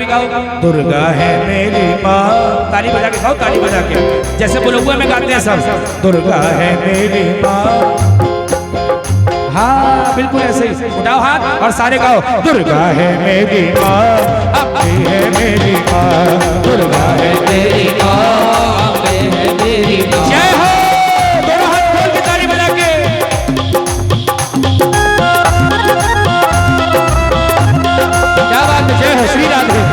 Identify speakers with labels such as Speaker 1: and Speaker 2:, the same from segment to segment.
Speaker 1: गाओ, दुर्गा है मेरी माँ। ताली बजा के गाओ, ताली बजा के, जैसे बुलबुआ में गाते हैं सब, दुर्गा है मेरी माँ। हाँ बिल्कुल ऐसे ही, उठाओ हाथ और सारे गाओ, दुर्गा है मेरी माँ, अम्बे है मेरी माँ, दुर्गा है मेरी माँ, अम्बे है मेरी माँ। जय हो, दोनों हाथ खोल के ताली बजा के। क्या बात है, जय हो श्री राधे।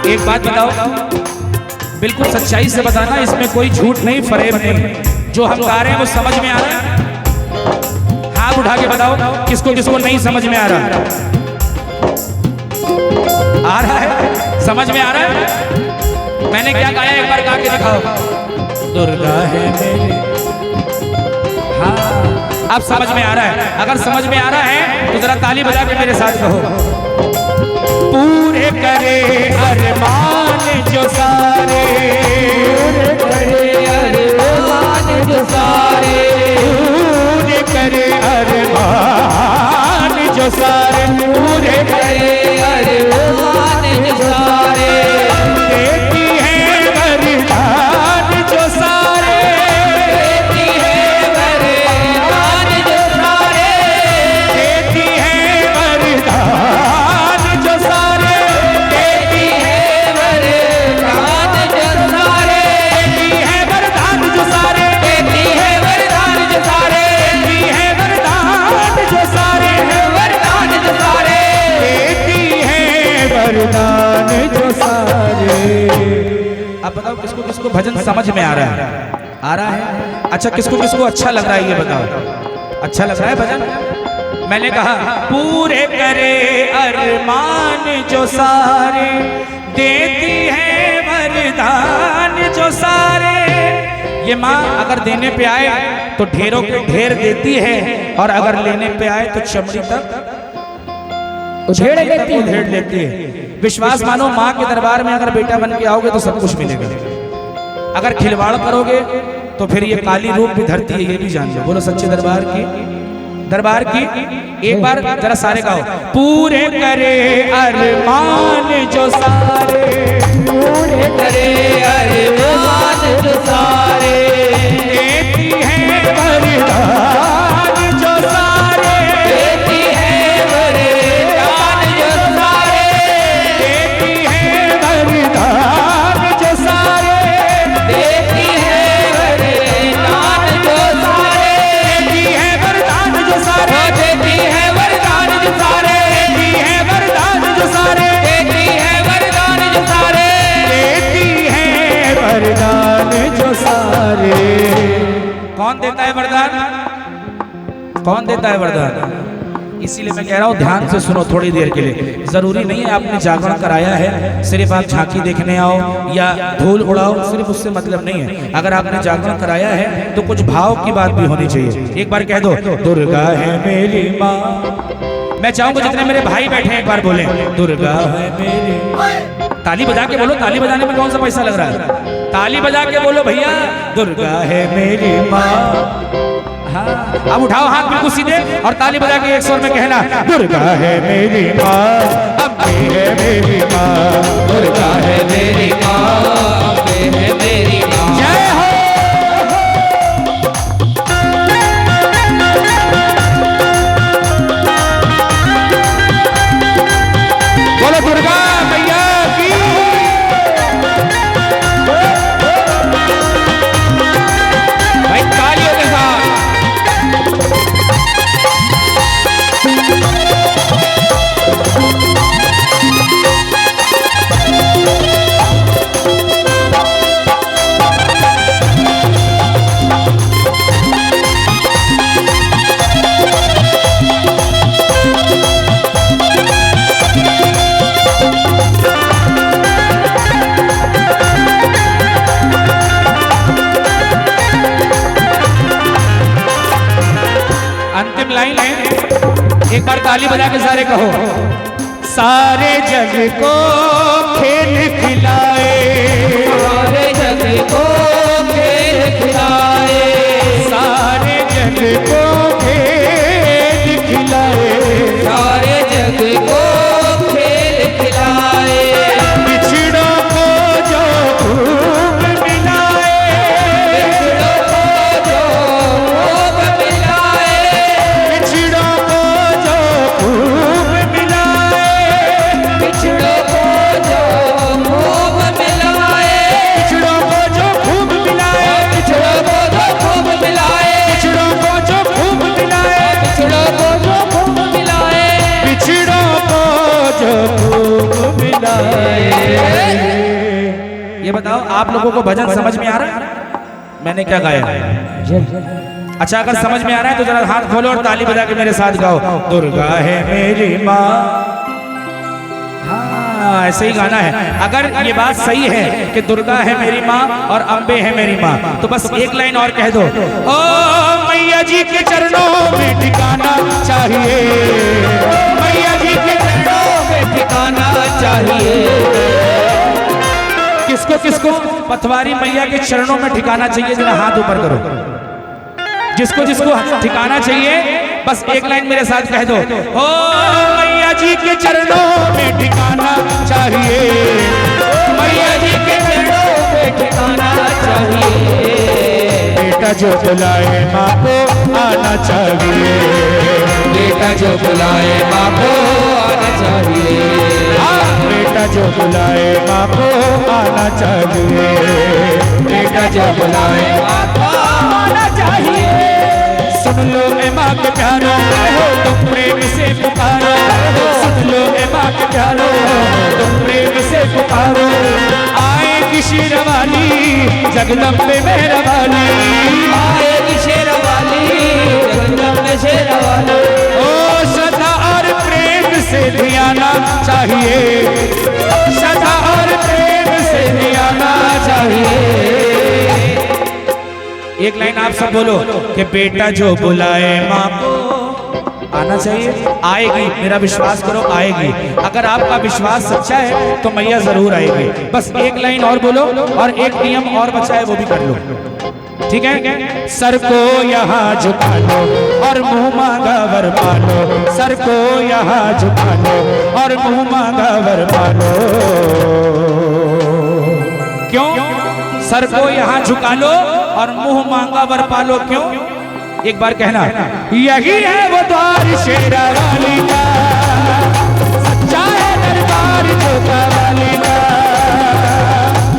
Speaker 1: एक बात बताओ, बिल्कुल सच्चाई से बताना, इसमें कोई झूठ नहीं, फरेब नहीं। जो हम गा रहे हैं वो समझ में आ रहा है? हाथ उठा के बताओ किसको किसको नहीं समझ में आ रहा है? आ रहा है, समझ में आ रहा है? मैंने क्या गाया एक बार गा के दिखाओ, दुर्गा है मेरी। हाँ अब समझ में आ रहा है? अगर समझ में आ रहा है तो जरा ताली बजा के मेरे साथ कहो, पूरे करे अरमान जो सारे, पूरे करे अरमान जो सारे, पूरे करे अरमान जो सारे, पूरे करे अरमान जो सारे, देती है वरदान जो सारे, देती है वरदान जो सारे, देती है वरदान जो सारे, देती है वरदान जो सारे, देती है वरदान जो सारे, देती है वरदान जो सारे, देती है वरदान जो सारे, वरदान जो सारे, देती है वरदान जो सारे। अब बताओ किसको किसको भजन समझ में आ रहा है? आ रहा है? अच्छा किसको किसको अच्छा लग रहा है ये बताओ, अच्छा लग रहा है भजन? मैंने कहा पूरे करे अरमान जो सारे, देती है वरदान जो सारे। ये माँ अगर देने पे आए तो ढेरों के ढेर देती है, और अगर लेने पे आए तो चमड़ी तक उधेड़ लेती है। विश्वास मानो, माँ के दरबार में अगर बेटा बन के आओगे तो सब कुछ मिलेगा। अगर खिलवाड़ करोगे तो फिर ये काली रूप भी धरती है, ये भी जान लो। बोलो सच्चे दरबार की एक बार जरा सारे गाओ, पूरे करे अरमान जो सारे, पूरे करे अरमान जो सारे, देती है वरदान जो सारे, देती है वरदान जो सारे, देती है वरदान जो सारे, देती है वरदान जो सारे, देती है वरदान जो सारे, देती है वरदान जो सारे, देती है वरदान जो सारे, देती है वरदान जो सारे, देती है वरदान जो सारे। कौन देता है वरदान? कौन देता है वरदान? इसीलिए मैं कह रहा हूँ ध्यान से सुनो थोड़ी देर के लिए। जरूरी नहीं है आपने जागरण कराया है सिर्फ आप झांकी देखने आओ या धूल उड़ाओ, सिर्फ उससे मतलब नहीं है। अगर आपने जागरण कराया है तो कुछ भाव की बात भी होनी चाहिए। एक बार कह दो, दुर्गा है मेरी माँ। मैं चाहूंगा जितने मेरे भाई बैठे हैं एक बार बोले, दुर्गा है मेरी। ताली बजा के बोलो, ताली बजाने में कौन सा पैसा लग रहा है? ताली बजा के बोलो भैया, दुर्गा है मेरी माँ। हाँ अब उठाओ हाथ बिल्कुल सीधे और ताली बजा के एक स्वर में कहना, दुर्गा है मेरी माँ, अम्बे है मेरी माँ, दुर्गा है मेरी माँ, अम्बे है मेरी माँ। जय हो। बोलो दुर्गा मैया की। भाई तालियों के साथ। अंतिम लाइन है, एक बार ताली बजा के सारे कहो। सारे जग को खेल खिलाए,
Speaker 2: सारे जग को खेल खिलाए,
Speaker 1: सारे जग को खेल खिलाए,
Speaker 2: सारे जग को खेल खिलाए,
Speaker 1: बिछड़ों को जो खूब मिलाए,
Speaker 2: बिछड़ों को जो खूब मिलाए,
Speaker 1: बिछड़ों को जो खूब मिलाए,
Speaker 2: बिछड़ों को जो खूब मिलाए,
Speaker 1: बिछड़ों को जो खूब मिलाए,
Speaker 2: बिछड़ों को जो खूब मिलाए,
Speaker 1: बिछड़ों को जो खूब मिलाए,
Speaker 2: बिछड़ों को जो खूब मिलाए,
Speaker 1: बिछड़ों को जो खूब मिलाए। ये बताओ आप लोगों को भजन समझ में आ रहा है? मैंने क्या गाया? अच्छा, अगर समझ में आ रहा है तो जरा हाथ खोलो और ताली बजा के मेरे साथ गाओ। दुर्गा है मेरी माँ। हाँ, ऐसे ही गाना है। अगर ये बात सही है कि दुर्गा है मेरी माँ और अम्बे है मेरी माँ, तो बस एक लाइन और कह दो। ओ मैया जी के चरणों में ठिकाना चाहिए, मैया जी के चरणों में
Speaker 2: ठिकाना चाहिए।
Speaker 1: किसको किसको पथवारी मैया के चरणों में ठिकाना चाहिए? जरा हाथ ऊपर करो। जिसको जिसको ठिकाना चाहिए बस एक लाइन मेरे साथ कह दो। ओ मैया जी के चरणों में ठिकाना चाहिए,
Speaker 2: मैया जी के चरणों में ठिकाना चाहिए।
Speaker 1: बेटा जो बुलाए माँ को आना चाहिए,
Speaker 2: बेटा जो बुलाए माँ को आना चाहिए,
Speaker 1: बेटा जो बुलाए माँ को आना चाहिए,
Speaker 2: बेटा जो बुलाए माँ को आना चाहिए।
Speaker 1: सुन लो ए माँ के प्यारो, तुम प्रेम से पुकारो, सुन लो ए माँ के प्यारो, तुम प्रेम से पुकारो। आएगी शेरवाली जगदम्बे मेहरबानी,
Speaker 2: आएगी शेरवाली जगदम्बे शेरवाली।
Speaker 1: ओ श्रद्धा और प्रेम से धियाना चाहिए, श्रद्धा और प्रेम से धियाना चाहिए। एक लाइन आप सब बोलो कि बेटा जो बुलाए माँ को आना चाहिए। आएगी, मेरा विश्वास करो आएगी। अगर आपका विश्वास सच्चा है तो मैया जरूर आएगी। बस एक लाइन और बोलो और एक नियम और बचा है वो भी कर लो, ठीक है? सर को यहाँ झुका लो और मुंह मांगा वर पालो, सर को यहाँ झुका लो और मुंह मांगा वर पालो। क्यों? सर को यहाँ झुका लो और मुंह मांगा वर पालो, क्यों? एक बार कहना, यही है वो द्वार शेरावाली का, सच्चा है दरबार जोतावाली का,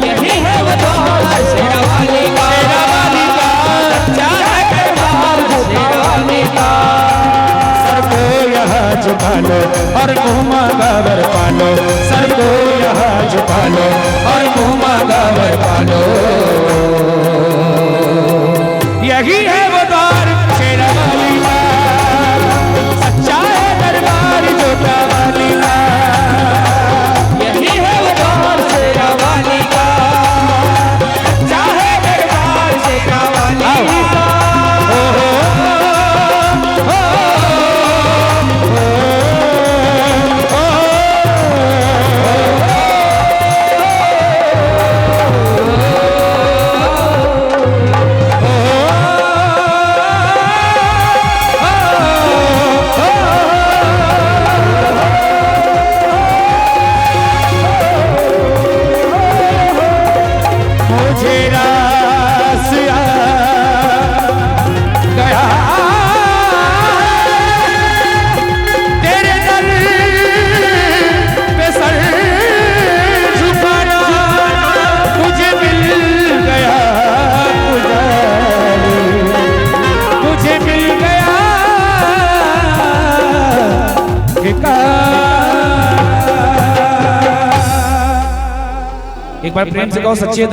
Speaker 2: यही है वो द्वार शेरवाली का,
Speaker 1: शेरावाली का,
Speaker 2: सच्चा है दरबार शेरवाली का।
Speaker 1: सर को यहाँ झुका लो और मुंह मांगा वर पालो, सर को यहाँ झुका लो और मुंह मांगा वर पालो। यही है वो द्वार शेरावाली का, सच्चा है दरबार जोतावाली का,
Speaker 2: यही है वो द्वार शेरवाली का, सच्चा है दरबार शेरवाली का।
Speaker 1: एक बार प्रेम से कहो सच्चे